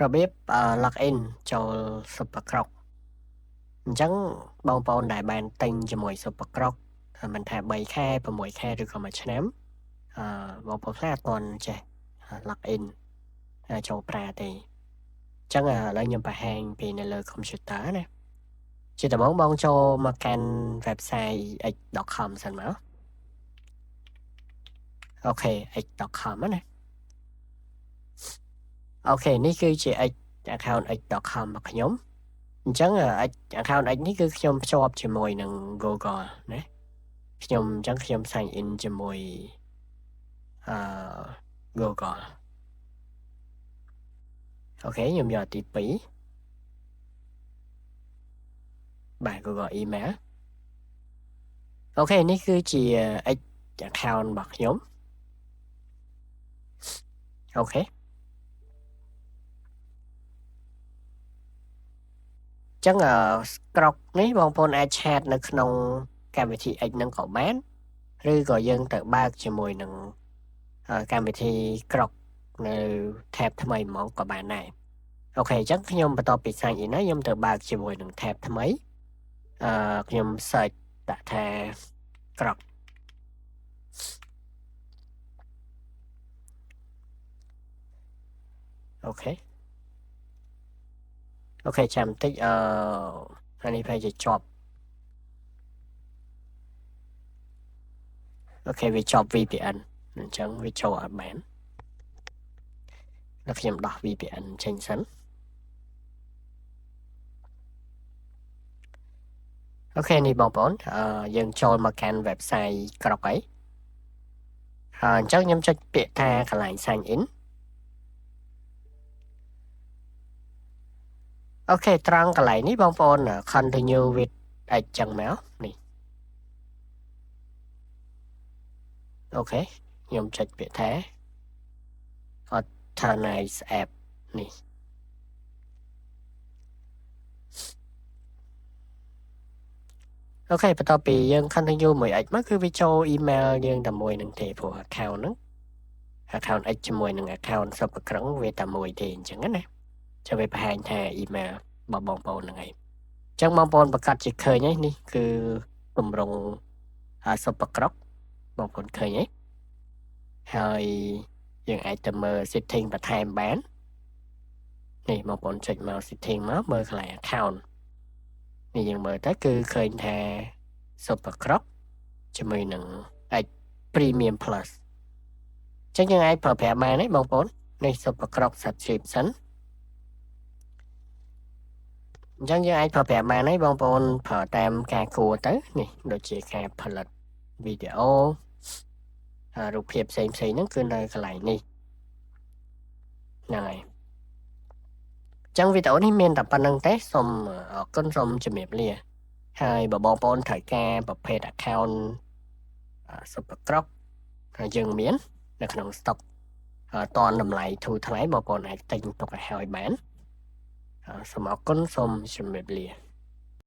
របៀបlogin ចូល Supercroc អញ្ចឹងបងប្អូនដែលបានទិញជាមួយ Supercroc មិនថា3ខែ6ខែឬក៏1ឆ្នាំបងប្អូនខ្លះអត់ទាន់ចេះlogin ចូលប្រើទេអញ្ចឹងឥឡូវខ្ញុំបង្ហាញពីនៅលើ computer ណាជាដំបូងបងចូលមកកាន់ website x.com សិនមកអូខេ x.com ណាអូខេនេះគឺជា account x.com របស់ខ្ញុំអញ្ចឹងaccount x នេះគឺខ្ញុំភ្ជាប់ជាមួយនឹង Google ណាខ្ញុំអញ្ចឹងខ្ញុំ sign in ជាមួយGoogle អូខេខ្ញុំយកទី2បាទ Google email អូខេនេះគឺជា X account របស់ខ្ញុំអូខេចឹងCroc នេះបងប្អូនអាចឆាតនៅក្នុងកម្មវិធី X នឹងក៏បានឬក៏យើងទៅបើកជាមួយនឹងកម្មវិធី Croc នៅ tab ថ្មីហ្មងក៏បានដែរអូខេអញ្ចឹងខ្ញុំបន្ទាប់ពី sign in ហើយខ្ញុំទៅបើកជាមួយនឹង tab ថ្មីខ្ញុំ search ដាក់ថា Croc អូខេអូខេចាំបន្តិចអានេះប្រហែលជាជាប់អូខេវាជាប់ VPN អញ្ចឹងវាចូលអត់បានแล้วខ្ញុំដោះ VPN ចេញសិនអូខេនេះបងប្អូនយើងចូលមកកាន់ website Croc ហើយអញ្ចឹងខ្ញុំចុចពាក្យថាកន្លែង sign in អូខេត្រង់កន្លែងនេះបងប្អូន continue with អញ្ចឹងមកនេះអូខេខ្ញុំចុចពាក្យថា authorize app នេះអូខេបន្ទាប់ពីយើង continue មួយ X មកគឺវាចូល email យើងតែមួយនឹងទេព្រោះ account ហ្នឹង account X ជាមួយនឹង account Supercroc វាតែមួយទេអញ្ចឹងណាចាំវាបង្ហាញថា email របស់បងប្អូនហ្នឹងឯងអញ្ចឹងបងប្អូនប្រកាសជាឃើញហើយនេះគឺទម្រង់ Supercroc បងប្អូនឃើញទេហើយយើងអាចទៅមើល setting បន្ថែមបាននេះបងប្អូនចុចមក setting មកមើលកន្លែង account នេះយើងមើលទៅគឺឃើញថា Supercroc ជាមួយនឹង X Premium Plus អញ្ចឹងយើងអាចប្រើប្រាស់បានទេបងប្អូននេះ Supercroc subscription អញ្ចឹងយើងអាចប្រើប្រាស់បានហើយបងប្អូនប្រើតាមការគួរទៅនេះដូចជាការផលិតវីដេអូរូបភាពផ្សេងៗហ្នឹងគឺនៅកន្លែងនេះហ្នឹងហើយអញ្ចឹងវីដេអូនេះមានតែប៉ុណ្្នឹងទេសូមអរគុណសូមជម្រាបលាហើយបើបងប្អូនត្រូវការប្រភេទ account Supercroc ហើយយើងមាននៅក្នុង stock តនតម្លៃធូរថ្លៃបងប្អូនអាចទិញទុកឲ្យហើយបានសូមអរគុណសូមជម្រាបលា